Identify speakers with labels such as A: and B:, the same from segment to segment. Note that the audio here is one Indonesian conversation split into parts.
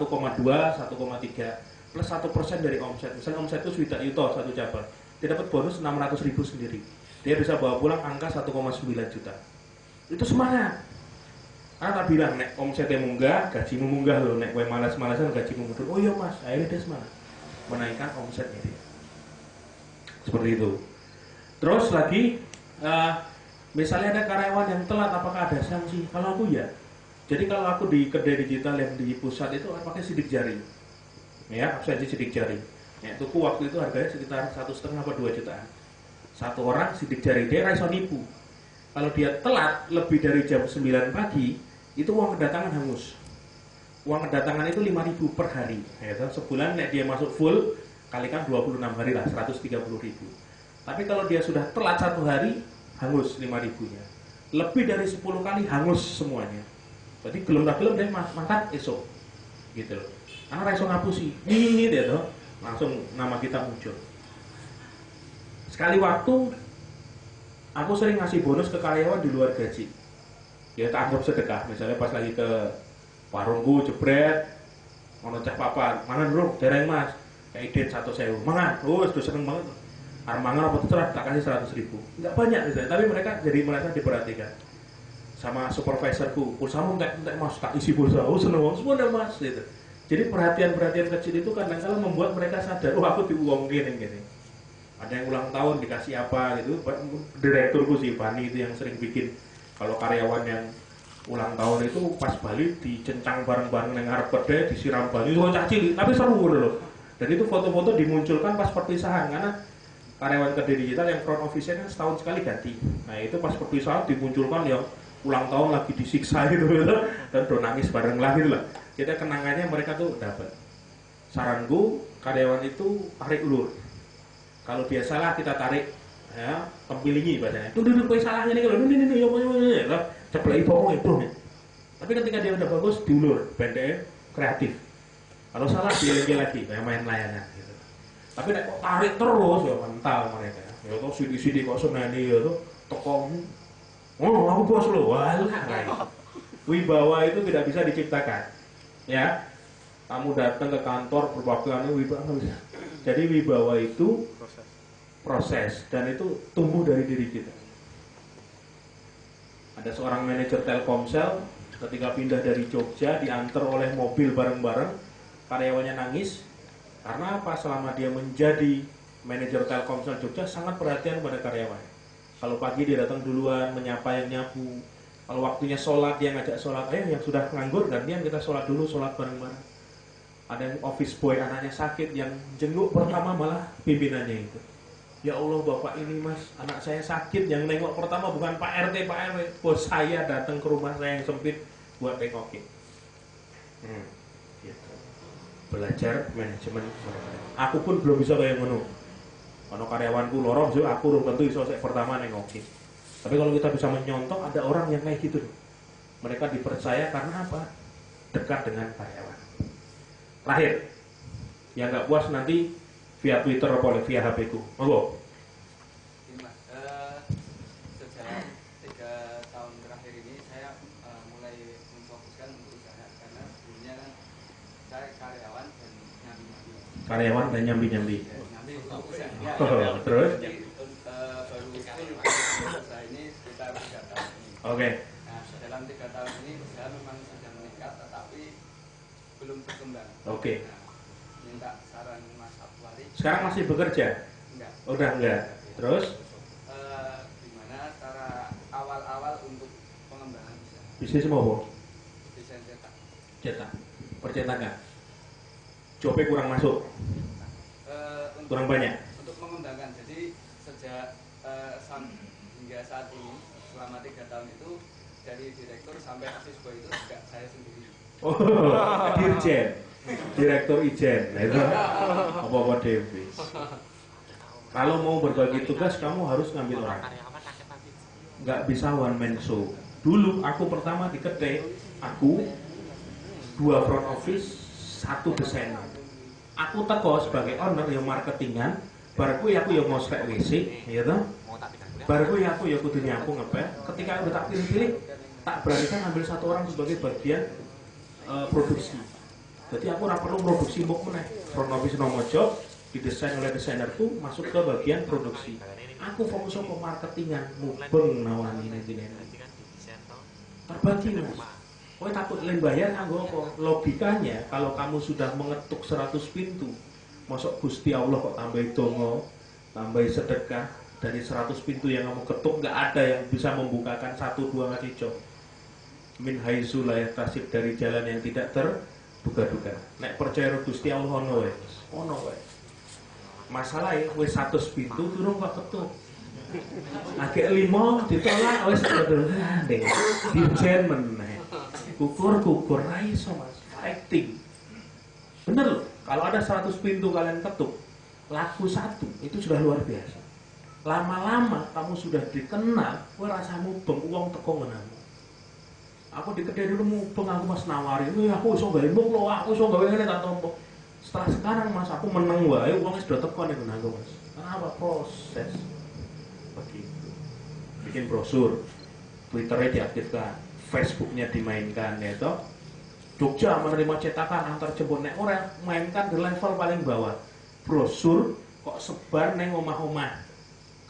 A: 1,2, 1,3 plus 1% dari omset. Misalnya omset itu Swidak Yuto satu cabang, dia dapat bonus 600.000 sendiri. Dia bisa bawa pulang angka 1,9 juta. Itu semangat. Karena tak bilang, nek omsetnya munggah, gajimu munggah loh. Nek gue malas-malasan, gajimu mundur. Oh iya mas, akhirnya dia semangat menaikkan omsetnya dia. Seperti itu. Terus lagi, misalnya ada karyawan yang telat, apakah ada sanksi? Kalau aku ya. Jadi kalau aku di kedai digital yang di pusat itu pakai sidik jari. Ya, aku saja sidik jari. Ya, tuku waktu itu harganya sekitar 1,5 atau 2 jutaan. Satu orang sidik jari, dia raiso nipu. Kalau dia telat lebih dari jam 9 pagi, itu uang kedatangan hangus. Uang kedatangan itu 5.000 per hari. Ya, sebulan nek dia masuk full, kalikan 26 hari lah, 130.000. Tapi kalau dia sudah telat 1 hari, hangus 5.000-nya. Lebih dari 10 kali hangus semuanya. Jadi gelem dia makan esok. Gitu loh. Karena raiso ngapusi. Ini dia tuh, langsung nama kita muncul. Sekali waktu aku sering ngasih bonus ke karyawan di luar gaji. Ya tak anggap sedekah. Misalnya pas lagi ke warungku jebret, mau cah papan, mangan bro, dereng mas, kayak ide 1.000, mangan, sudah seneng banget. Mangan apa terserah, tak kasih 100.000. Nggak banyak misalnya, tapi mereka jadi merasa diperhatikan. Sama supervisorku, pulsamu enggak mas, tak isi pulsa, seneng banget, semua mas, gitu. Jadi perhatian-perhatian kecil itu kadang-kadang membuat mereka sadar, aku diuangin gini. Ada yang ulang tahun dikasih apa gitu. Direkturku sih Bani itu yang sering bikin kalau karyawan yang ulang tahun itu pas balik dicencang bareng-bareng yang ngarep kedai, disiram Bani itu cah cilik, tapi seru loh. Dan itu foto-foto dimunculkan pas perpisahan karena karyawan kedai digital yang front office-nya kan setahun sekali ganti. Nah itu pas perpisahan dimunculkan yang ulang tahun lagi disiksa gitu dan do nangis bareng lah gitu lah. Jadi kenangannya mereka tuh dapat. Saranku karyawan itu tarik ulur. Kalau dia salah kita tarik, ya, tempilingi bahasanya. Tuh duduk salahnya nih kalau ini ya ceplek itu ngomong. Tapi ketika dia udah bagus diulur, pendek kreatif. Kalau salah dielengke lagi, kayak main layangan gitu. Tapi nek kok tarik terus ya mental mereka. Ya kok sidi-sidi kok senani ya tuh tekong. Oh, aku bos lo. Walah. Wibawa itu tidak bisa diciptakan. Ya. Kamu datang ke kantor perwakilan wibawa nggak bisa. Jadi wibawa itu proses dan itu tumbuh dari diri kita. Ada seorang manajer Telkomsel ketika pindah dari Jogja diantar oleh mobil bareng-bareng, karyawannya nangis karena apa? Selama dia menjadi manajer Telkomsel Jogja sangat perhatian pada karyawan. Kalau pagi dia datang duluan menyapa yang nyapu. Kalau waktunya sholat dia ngajak sholat. Yang sudah nganggur gantian kita sholat dulu, sholat bareng-bareng. Ada yang office boy anaknya sakit yang jenguk pertama malah pimpinannya itu. Ya Allah bapak ini mas, anak saya sakit, yang nengok pertama bukan Pak RT, Pak RW, bos saya datang ke rumah saya yang sempit buat tengokin. Gitu. Belajar manajemen. Aku pun belum bisa kayak ngono. Kalau karyawanku lorong, aku belum tentu bisa pertama nengokin. Tapi kalau kita bisa menyontoh, ada orang yang kayak gitu. Mereka dipercaya karena apa? Dekat dengan karyawan. Terakhir, yang nggak puas nanti via Twitter atau via HP ku. Monggo.
B: Sejak 3 tahun terakhir ini saya mulai memfokuskan untuk usaha karena sebelumnya kan saya karyawan dan nyambi-nyambi.
A: Karyawan dan nyambi-nyambi.
B: Nyambi untuk usaha.
A: Terus?
B: Baru usaha ini sekitar 3 tahun ini.
A: Oke.
B: Nah, dalam 3 tahun ini usaha memang sudah meningkat, tetapi belum berkembang.
A: Oke.
B: Nah, minta saran Mas Abwari.
A: Sekarang masih bekerja?
B: Enggak.
A: Udah enggak. Terus?
B: Gimana cara awal-awal untuk pengembangan usaha?
A: Bisnis mau?
B: Desain cetak.
A: Cetak. Percetakan. Jobnya kurang masuk. Kurang banyak.
B: Untuk mengembangkan. Jadi sejak hingga saat ini selama 3 tahun itu dari direktur sampai office boy itu juga saya sendiri.
A: Oh, dirjen, direktur ijen, itu apa-apa Dewi. Kalau mau berbagi tugas, kamu harus ngambil orang. Nggak bisa one man show. Dulu aku pertama di kedai, aku 2 front office, 1 desainer. Aku teko sebagai owner yang marketingan, baru aku yang ngostrek WC, gitu. Baru aku ya kudu nyapu ngepel. Ketika udah tak pilih-pilih, tak beranikan ambil 1 orang sebagai bagian produksi. Jadi aku ora perlu produksi book meneh. Krono Wisnomojo didesain oleh desainerku masuk ke bagian produksi. Aku fokus ke marketingan, mubeng nawani ning terbagi mas. Kowe takut lain bayar nganggo apa? Logikanya kalau kamu sudah mengetuk 100 pintu, mosok Gusti Allah kok tambahi dongo, tambahi sedekah, dari 100 pintu yang kamu ketuk nggak ada yang bisa membukakan 1-2 ngasih job. Min haitsu la yahtasib, dari jalan yang tidak terduga-duga. Nek percaya Gusti Allah ono wae. Ono wae. Masalahe wis 100 pintu durung kok ketuk. Agek 5 ditolak wis betul ndek. Dirjen meneh. Kukur ra iso Mas. Acting. Bener loh. Kalau ada 100 pintu kalian ketuk, laku 1 itu sudah luar biasa. Lama-lama kamu sudah dikenal, kowe rasa mubeng uang teko ngenamu. Aku di kedai dulu mubeng, aku Mas nawari, aku iso gawe mbok lho, aku iso gawe ngene tak tompo. Setelah sekarang Mas aku meneng wae, uangnya sudah teko ning ngenaku Mas. Kenapa? Proses. Begitu. Bikin brosur, Twitternya diaktifkan, Facebooknya dimainkan, ya toh. Jogja menerima cetakan antar jemput, nek ora mainkan di level paling bawah. Brosur kok sebar neng omah-omah.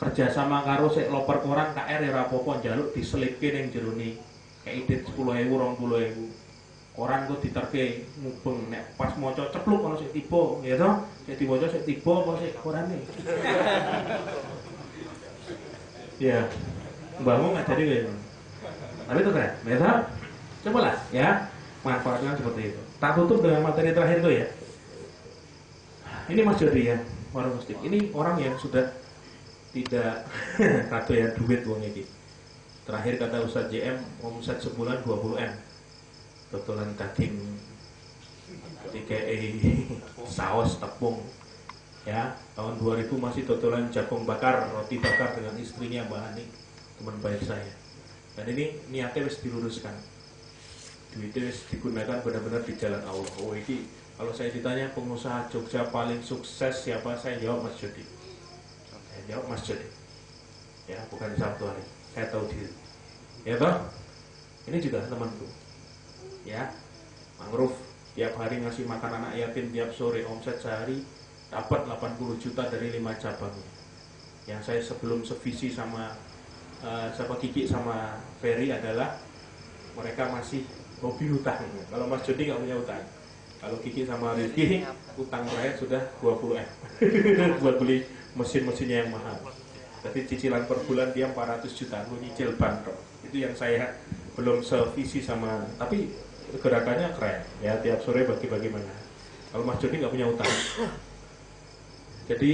A: Kerja sama karo sik loper koran KR ya rapopo njaluk diselipke ning jero ni. Kayak idit 10.000 20.000. Koran kok diterke mubeng nek pas maca cepluk ono sik tiba, ya toh. Sik diwaca sik tiba kok sik korane. Ya. Mbahmu ngajari kowe. Tapi itu keren, ya toh. Cobalah ya. Manfaatnya seperti itu. Tak tutup dengan materi terakhir itu ya. Ini Mas Jody ya, warung mustik. Ini orang yang sudah tidak kado ya duit wong iki. Terakhir kata Ustaz JM omset sebulan 20 M. Totalan daging 3 saus tepung. Ya, tahun 2000 masih totalan jagung bakar, roti bakar dengan istrinya Mbak Ani, teman baik saya. Dan ini niatnya wis diluruskan. Duitnya digunakan benar-benar di jalan Allah. Oh ini kalau saya ditanya pengusaha Jogja paling sukses siapa, saya jawab Mas Jody. Saya jawab Mas Jody. Ya bukan di Sabtu hari. Saya tahu diri. Ya toh. Ini juga temanku. Ya mangrove tiap hari ngasih makan anak yatim tiap sore, omset sehari dapat 80 juta dari 5 cabangnya. Yang saya sebelum sevisi sama siapa Kiki sama Ferry adalah mereka masih hobi hutang. Kalau Mas Jody nggak punya hutang. Kalau Kiki sama Rizky utang terakhir sudah 20 M buat beli mesin-mesinnya yang mahal. Jadi cicilan per bulan dia 400 juta, lu nyicil bank. Itu yang saya belum sevisi sama. Tapi gerakannya keren. Ya tiap sore bagi-bagi mana. Kalau Mas Jody nggak punya hutang. Jadi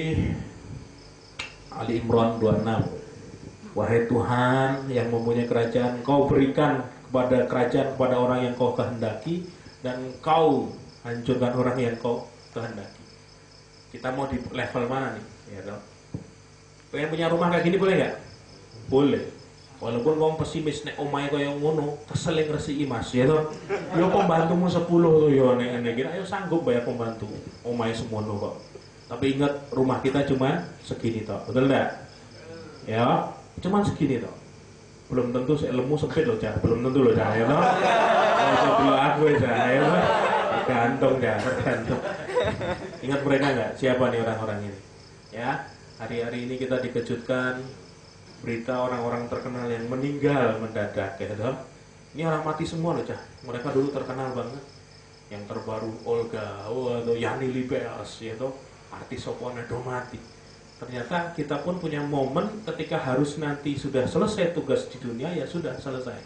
A: Ali Imran 26. Wahai Tuhan yang mempunyai kerajaan, Kau berikan kepada kerajaan kepada orang yang Kau kehendaki, dan Kau hancurkan orang yang Kau kehendaki. Kita mau di level mana nih? Ya toh. Pengen punya rumah kayak gini boleh nggak? Boleh. Walaupun kamu pesimis nek omahe kaya ngono, keseling resiki Mas, ya toh. Yo pembantumu 10 tuh yo nek ngene iki, ayo sanggup bayar pembantu. Omahe semono kok. Tapi ingat rumah kita cuma segini toh. Betul enggak? Ya, cuma segini toh. Belum tentu saya lemu sempit loh Cah, belum tentu loh Cah, ya toh. Kalau dulu aku Cah, ya toh. Tergantung Cah, tergantung. Ingat mereka enggak? Siapa nih orang-orang ini? Ya, hari-hari ini kita dikejutkan berita orang-orang terkenal yang meninggal mendadak, ya toh. Ini orang mati semua loh Cah. Mereka dulu terkenal banget. Yang terbaru Olga, atau Yani Libeas, ya toh. Artis Sopone do mati. Ternyata kita pun punya momen ketika harus nanti sudah selesai tugas di dunia, ya sudah selesai.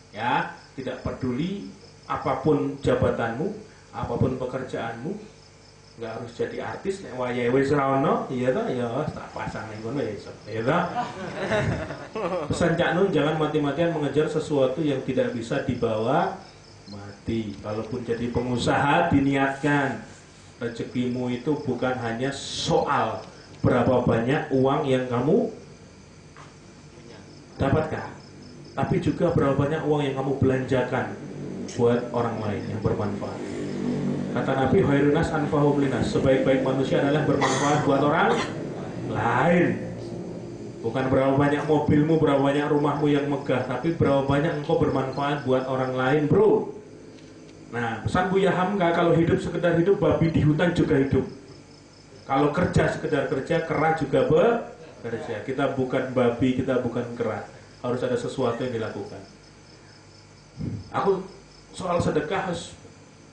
A: Ya, tidak peduli apapun jabatanmu, apapun pekerjaanmu, nggak harus jadi artis. Nek wayahe wis ra ono, iya toh, ya tak pasang ning ngono ya iso. Ya toh. Pesan Cak Nun, jangan mati-matian mengejar sesuatu yang tidak bisa dibawa mati. Kalaupun jadi pengusaha, diniatkan rezekimu itu bukan hanya soal berapa banyak uang yang kamu dapatkan, tapi juga berapa banyak uang yang kamu belanjakan buat orang lain yang bermanfaat. Kata Nabi, khairunas anfa'uhum linnas, sebaik-baik manusia adalah bermanfaat buat orang lain. Bukan berapa banyak mobilmu, berapa banyak rumahmu yang megah, tapi berapa banyak engkau bermanfaat buat orang lain, bro. Nah, pesan Buya Hamka, kalau hidup sekedar hidup, babi di hutan juga hidup. Kalau kerja sekedar kerja, kera juga bekerja. Kita bukan babi, kita bukan kera. Harus ada sesuatu yang dilakukan. Aku soal sedekah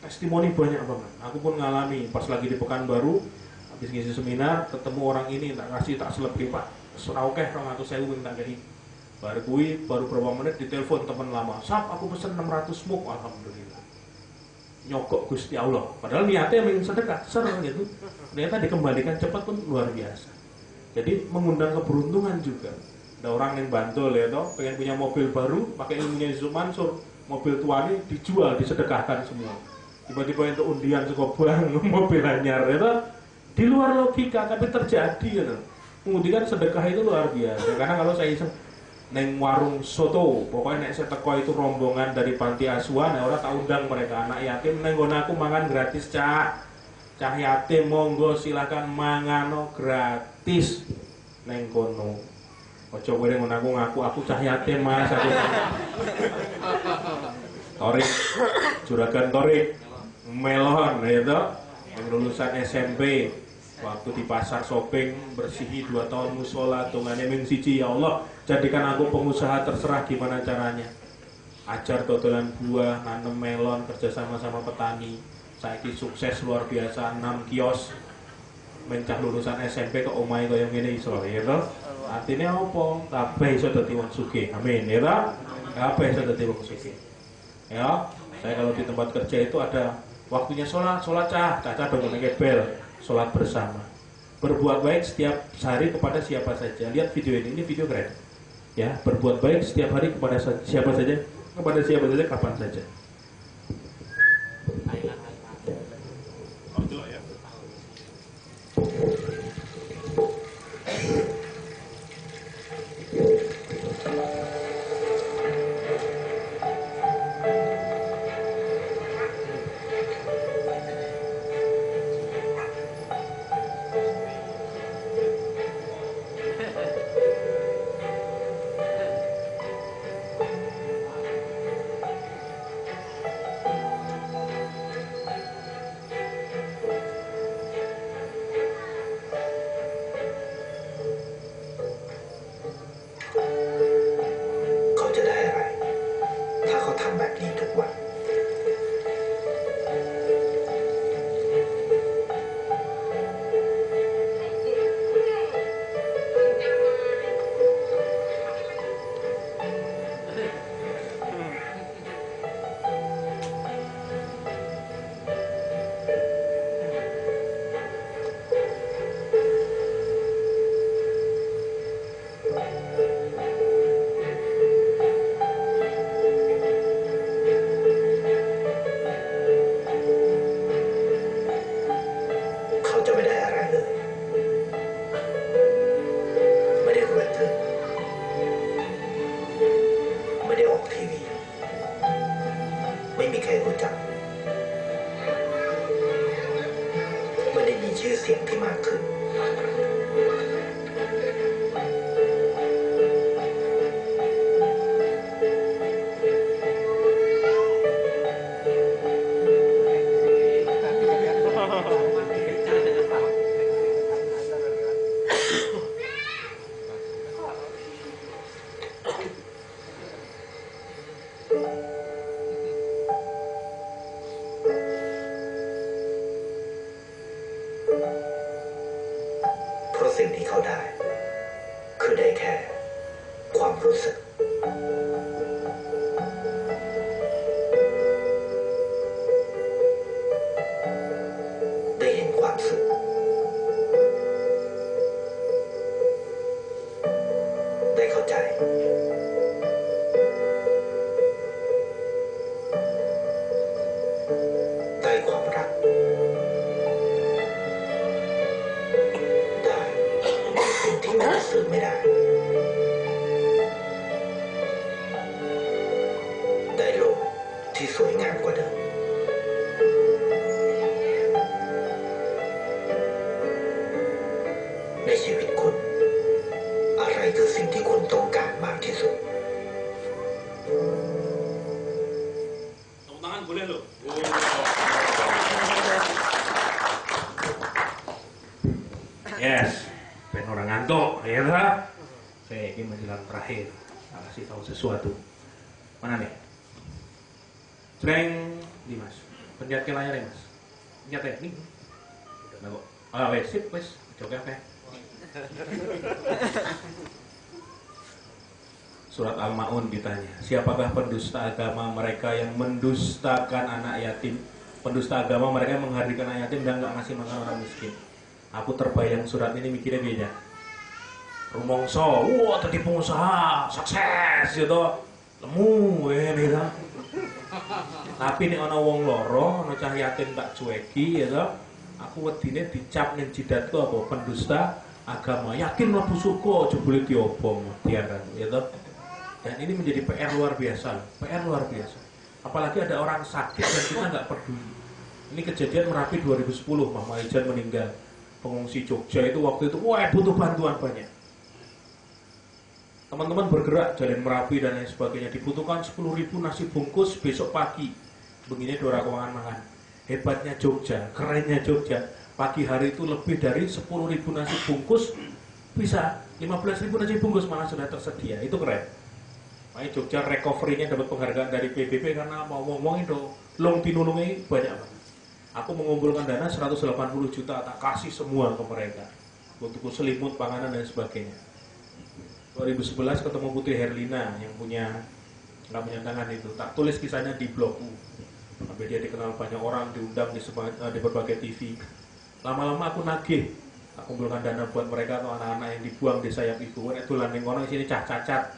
A: testimoni banyak banget. Aku pun ngalami pas lagi di Pekanbaru, habis ngisi seminar, ketemu orang ini tak kasih tak selebih Pak. Surau keh 200.000 minta gini. Baru berapa menit ditelepon teman lama. Sap, aku pesen 600 muk, alhamdulillah. Nyokok Gusti Allah. Padahal niatnya ingin sedekah, gitu. Ternyata dikembalikan cepat pun luar biasa. Jadi mengundang keberuntungan juga. Ada orang yang bantul ya toh, pengen punya mobil baru, pakai ilmunya Yusuf Mansur, mobil tua ini dijual, disedekahkan semua. Tiba-tiba untuk undian cukup bang, mobil anyar ya toh. Di luar logika tapi terjadi ya toh. Mengundikan sedekah itu luar biasa. Karena kalau saya iseng neng warung soto, pokoknya nek saya teko itu rombongan dari panti asuhan, ya orang tak undang mereka anak yatim, neng gona aku mangan gratis cah yatim monggo silakan mangano gratis neng kono. Ojo kowe ngono aku cah yatim mas aku. Torik, juragan Torik, melon, ya toh, yang lulusan SMP. Waktu di pasar shopping bersihi 2 tahun musola tungannya ming siji, ya Allah jadikan aku pengusaha, terserah gimana caranya. Ajar dodolan buah, nanem melon, kerja sama petani. Saiki sukses luar biasa, 6 kios. Mencah lulusan SMP ke omai kaya ngene iso, ya toh. Artinya apa? Kabeh iso dadi wong sugih. Amin, ya toh. Kabeh iso dadi wong sugih. Ya, saya kalau di tempat kerja itu ada waktunya sholat cah dong ngene bel. Sholat bersama, berbuat baik setiap hari kepada siapa saja. Lihat video ini video keren ya. Berbuat baik setiap hari kepada siapa saja, kapan saja. Tepuk tangan boleh loh. Yes, ben orang ngantuk, ya tak? Saya ini menjelang terakhir, tak kasih tahu sesuatu. Mana nih? Jreng, di mas. Pencet ke layar ya mas. Pencet ya, nih. Udah kok. Ah, wes, sip, wes. Coba apa? Surat Al-Ma'un ditanya, siapakah pendusta agama mereka yang mendustakan anak yatim? Pendusta agama mereka yang menghadirkan anak yatim dan nggak ngasih makan orang miskin. Aku terbayang surat ini mikirnya beda. Rumongso, wah tadi pengusaha, sukses gitu, lemu, ini lah. Tapi nih ana wong loro, ana cah yatim tak cueki, gitu. Aku wedine dicap ning jidatku apa pendusta agama. Yakin mlebu surga, jebule diobong, diaran, gitu. Dan ini menjadi PR luar biasa, PR luar biasa. Apalagi ada orang sakit dan kita nggak peduli. Ini kejadian Merapi 2010, Mama Ijan meninggal. Pengungsi Jogja itu waktu itu, wah butuh bantuan banyak. Teman-teman bergerak jalan Merapi dan lain sebagainya. Dibutuhkan 10.000 nasi bungkus besok pagi. Begini dora keuangan makan. Hebatnya Jogja, kerennya Jogja. Pagi hari itu lebih dari 10.000 nasi bungkus bisa 15.000 nasi bungkus malah sudah tersedia. Itu keren. Makanya Jogja recovery-nya dapat penghargaan dari PBB karena mau ngomong itu long tinulungi banyak banget. Aku mengumpulkan dana 180 juta, tak kasih semua ke mereka untuk selimut, panganan dan sebagainya. 2011 ketemu Putri Herlina yang punya nggak punya tangan itu, tak tulis kisahnya di blogku. Sampai dia dikenal banyak orang, diundang di berbagai TV. Lama-lama aku nagih, tak kumpulkan dana buat mereka atau anak-anak yang dibuang di sayap ibu. Itu landing kono sini cacat,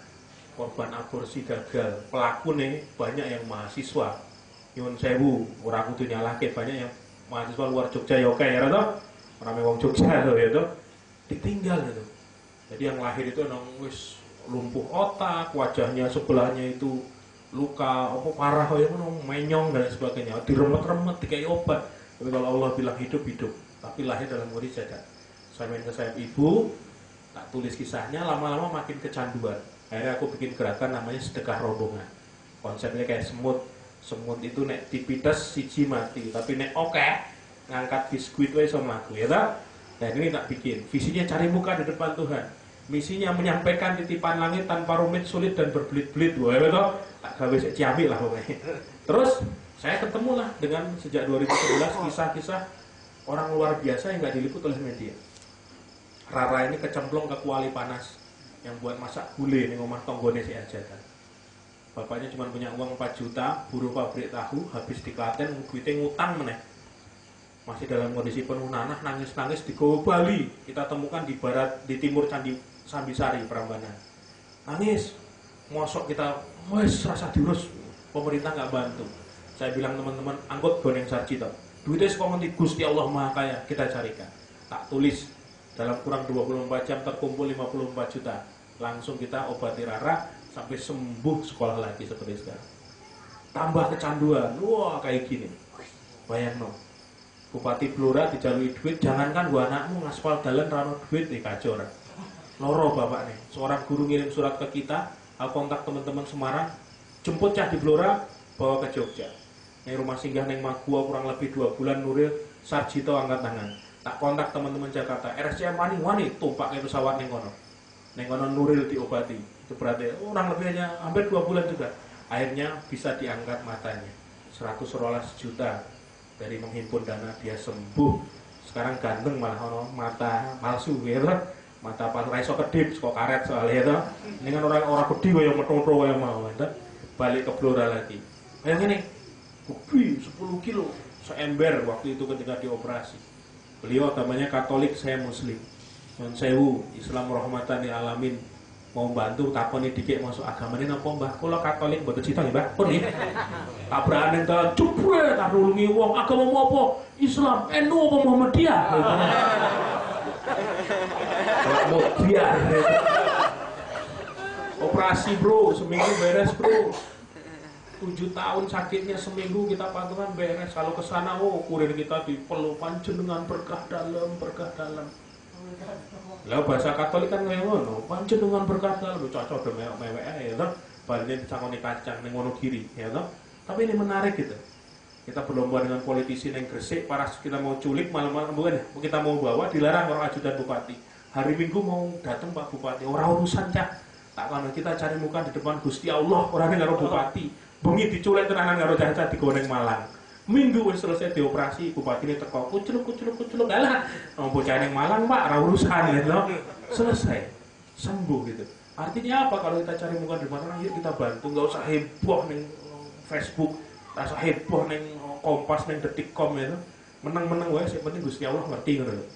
A: korban aborsi gagal. Pelaku nih banyak yang mahasiswa. Nyuwun sewu, ora kudu nyalahke, banyak yang mahasiswa luar Jogja ya oke ya to. Ora wong Jogja lho ya to. Ditinggal itu. Jadi yang lahir itu nang wis lumpuh otak, wajahnya sebelahnya itu luka apa parah kaya ngono, menyong dan sebagainya. Diremet-remet dikai obat. Tapi kalau Allah bilang hidup, tapi lahir dalam kondisi cacat. Saya main ke sayap ibu, tak tulis kisahnya, lama-lama makin kecanduan. Akhirnya aku bikin gerakan namanya sedekah rombongan. Konsepnya kayak semut itu nek dipites siji mati, tapi nek ngangkat biskuit wae iso mlaku ya ta. Nah ini tak bikin. Visinya cari muka di depan Tuhan. Misinya menyampaikan titipan langit tanpa rumit, sulit dan berbelit-belit. Wah ya ta. Tak gawe sik ciamik lah pokoknya. Terus saya ketemulah dengan sejak 2011 kisah-kisah orang luar biasa yang nggak diliput oleh media. Rara ini kecemplung ke kuali panas yang buat masak gulai ning omah tanggane si Ajatan. Bapaknya cuma punya uang 4 juta, buruh pabrik tahu, habis di Klaten, duitnya ngutang meneh. Masih dalam kondisi penuh nanah, nangis-nangis di Goa Bali. Kita temukan di barat, di timur Candi Sambisari, Prambanan. Nangis, mosok kita, wes rasa diurus, pemerintah nggak bantu. Saya bilang teman-teman, angkut Boneng Sarjito. Duitnya sekolah Gusti Allah Maha Kaya, kita carikan. Tak tulis, dalam kurang 24 jam terkumpul 54 juta. Langsung kita obati Rara, sampai sembuh sekolah lagi seperti sekarang. Tambah kecanduan, wah kayak gini. Bayang no, Bupati Blora dijalui duit, jangankan gua anakmu ngaspal dalan rano duit di kacau. Loro bapak nih, seorang guru ngirim surat ke kita, aku kontak teman-teman Semarang, jemput cah di Blora, bawa ke Jogja. Nih rumah singgah neng Magua kurang lebih 2 bulan, Nuril Sarjito angkat tangan. Tak kontak teman-teman Jakarta, RSCM wani tumpak ke pesawat neng kono. Neng kono Nuril diobati. Itu berarti orang lebihnya hampir 2 bulan juga. Akhirnya bisa diangkat matanya. 112 juta dari menghimpun dana dia sembuh. Sekarang ganteng malah ono mata palsu gitu. Mata pas raiso kedip kok karet soalnya itu. Dengan orang gede yang metro yang mau itu. Balik ke Blora lagi. Yang ini gede 10 kilo seember waktu itu ketika dioperasi. Beliau agamanya Katolik, saya Muslim. Nyuwun sewu, Islam rahmatan lil alamin. Mau bantu takoni dikit masuk agama ini apa mbah? Kula Katolik mboten cita nggih mbah. Pun nggih. Tabrakan enten jebret tak nulungi wong agama apa? Islam, NU apa Muhammadiyah? Muhammadiyah. Operasi bro, seminggu beres bro. 7 tahun sakitnya, seminggu kita patungan beres. Kalau kesana, oh kurir kita dipeluk panjenengan berkah dalam. Lah bahasa Katolik kan kaya ngono, panjenengan berkah dalam, cocok do mewek-mewek ya toh. Balik disangoni kacang ning Wonogiri ya toh. Tapi ini menarik gitu. Kita berlomba dengan politisi yang Gresik, paras kita mau culik, malam-malam bukan kita mau bawa, dilarang orang ajudan bupati. Hari Minggu mau datang Pak Bupati, orang urusan cah. Tak kan kita cari muka di depan Gusti Allah, orang karo bupati. Bengi diculik tenanan karo cah-cah digoreng Malang. Minggu wis selesai dioperasi, bupati ini teko kuculuk alah. Mau bocah ning Malang Pak, ora urusan gitu. Selesai. Sembuh gitu. Artinya apa kalau kita cari muka di depan orang, yuk kita bantu, enggak usah heboh ning Facebook, enggak usah heboh ning Kompas ning Detikcom itu. Menang-menang wae, sing penting Gusti Allah ngerti ngono lho.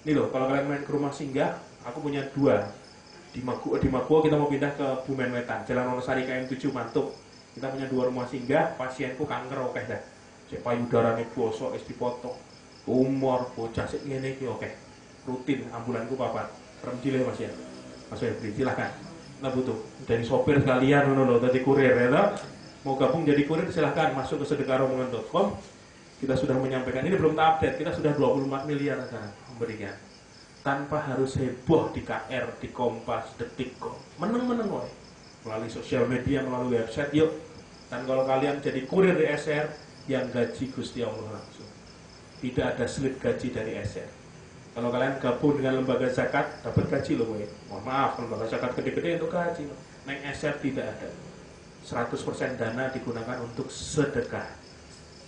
A: Ini loh, kalau kalian main ke rumah singgah, aku punya 2. Di Maguwo kita mau pindah ke Bumen Wetan, Jalan Wonosari KM7 Mantuk. Kita punya 2 rumah singgah, pasienku kanker oke dah. Cek payudarane bosok wis dipotong. Tumor bocah sik ngene iki oke. Rutin ambulanku papat. Rem cile Mas ya. Mas Febri silakan. Kita butuh dari sopir sekalian ngono lho, dadi kurir ya toh. Mau gabung jadi kurir silahkan masuk ke sedekaromongan.com. Kita sudah menyampaikan, ini belum tak update, kita sudah 24 miliar sekarang memberikan. Tanpa harus heboh di KR, di Kompas, Detikcom. Meneng-meneng woy. Melalui sosial media, melalui website, yuk. Dan kalau kalian jadi kurir di SR, yang gaji Gusti Allah langsung. Tidak ada slip gaji dari SR. Kalau kalian gabung dengan lembaga zakat, dapat gaji loh woy. Mohon maaf, lembaga zakat gede-gede itu gaji. Neng SR tidak ada. 100% dana digunakan untuk sedekah.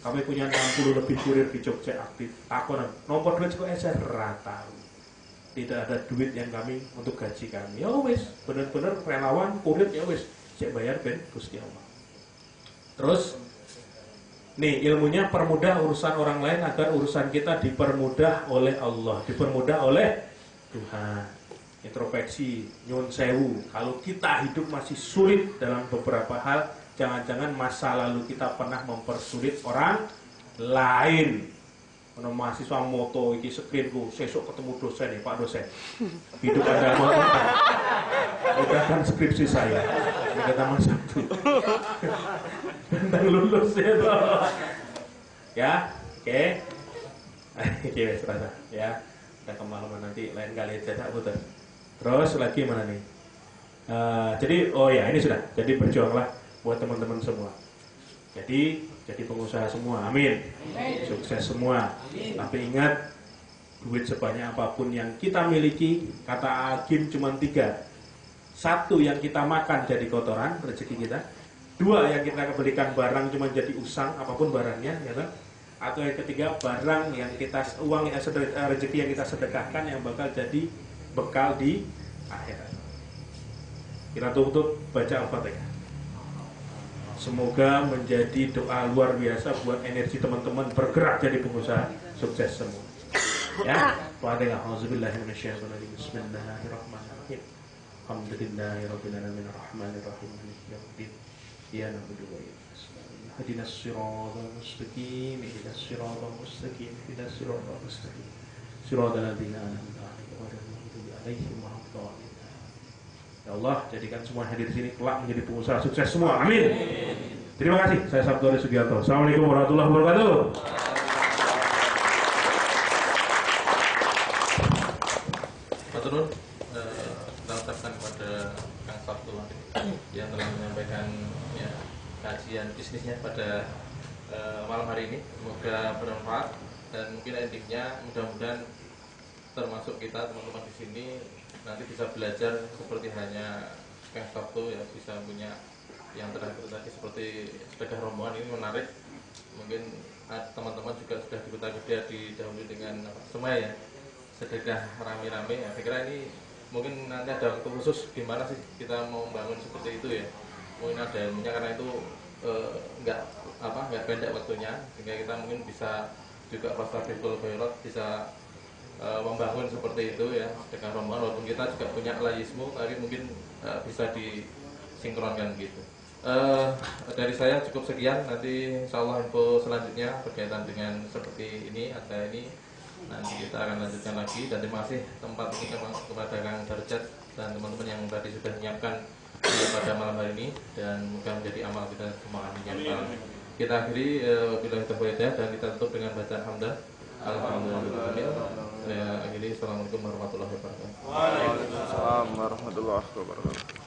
A: Kami punya 60 lebih kurir di Jogja aktif. Takonan, nomor duit kok SR rata. Tidak ada duit yang kami untuk gaji kami. Ya wis, benar-benar relawan kurir ya wis, saya bayar ben Gusti Allah. Terus nih ilmunya permudah urusan orang lain agar urusan kita dipermudah oleh Allah, dipermudah oleh Tuhan. Introspeksi, nyun sewu. Kalau kita hidup masih sulit dalam beberapa hal, jangan-jangan masa lalu kita pernah mempersulit orang lain. Ono mahasiswa moto iki screenku, sesuk ketemu dosen nih, Pak dosen. Hidup Anda mau udah kan skripsi saya. Ini kata Mas Abdul. Tentang lulus ya toh. Ya, oke. Oke, serasa ya. Kita kemalaman nanti lain kali aja tak putar. Terus lagi mana nih? Jadi oh ya ini sudah. Jadi berjuanglah buat teman-teman semua. Jadi pengusaha semua, amin. Sukses semua. Tapi ingat, duit sebanyak apapun yang kita miliki, kata Agim cuma 3. 1 yang kita makan jadi kotoran, rezeki kita. 2 yang kita belikan barang cuma jadi usang, apapun barangnya, ya kan? Atau yang ketiga, barang yang kita uang yang rezeki yang kita sedekahkan yang bakal jadi bekal di akhirat. Kita tutup baca Al-Fatihah. Semoga menjadi doa luar biasa buat energi teman-teman bergerak jadi pengusaha, sukses semua. Ya, Fatihah. Auzubillahiminasyaitonirrajim. Bismillahirrahmanirrahim. Alhamdulillahirabbil alamin arrahmanir rahim maliki yaumiddin. Iyyaka na'budu wa iyyaka nasta'in. Ihdinas siratal mustaqim. Ihdinas siratal mustaqim. Ihdinas siratal mustaqim. Siratal ladzina an'amta 'alaihim ghairil maghdubi 'alaihim waladdallin. Ya Allah, jadikan semua hadir di sini kelak menjadi pengusaha sukses semua. Amin. Terima kasih. Saya Sabtu Sugiarto. Assalamualaikum warahmatullahi wabarakatuh.
C: Maturun, kita ucapkan kepada Kang Sabtu yang telah menyampaikan ya, kajian bisnisnya pada malam hari ini. Semoga bermanfaat dan mungkin endingnya mudah-mudahan termasuk kita teman-teman di sini nanti bisa belajar seperti hanya Kang Sabtu ya, bisa punya yang terakhir tadi seperti sedekah rombongan. Ini menarik. Mungkin teman-teman juga sudah dikutak-kutik didahului dengan semua ya, sedekah rame-rame ya. Saya kira ini mungkin nanti ada waktu khusus gimana sih kita mau membangun seperti itu ya. Mungkin ada ilmunya karena itu nggak pendek waktunya, sehingga kita mungkin bisa juga pas Rabiul Khairat bisa membangun seperti itu ya, sedekah rombongan. Walaupun kita juga punya layismu, tapi mungkin bisa disinkronkan gitu. Dari saya cukup sekian. Nanti insyaallah info selanjutnya berkaitan dengan seperti ini ada ini nanti kita akan lanjutkan lagi. Dan terima kasih tempat ini kepada Kang Darjat dan teman-teman yang tadi sudah menyiapkan pada malam hari ini, dan moga menjadi amal kita semua. Kita akhiri bila kita boleh dan kita tutup dengan bacaan hamdah. Alhamdulillah. Saya akhiri. Assalamualaikum warahmatullahi wabarakatuh.
D: Waalaikumsalam warahmatullahi wabarakatuh.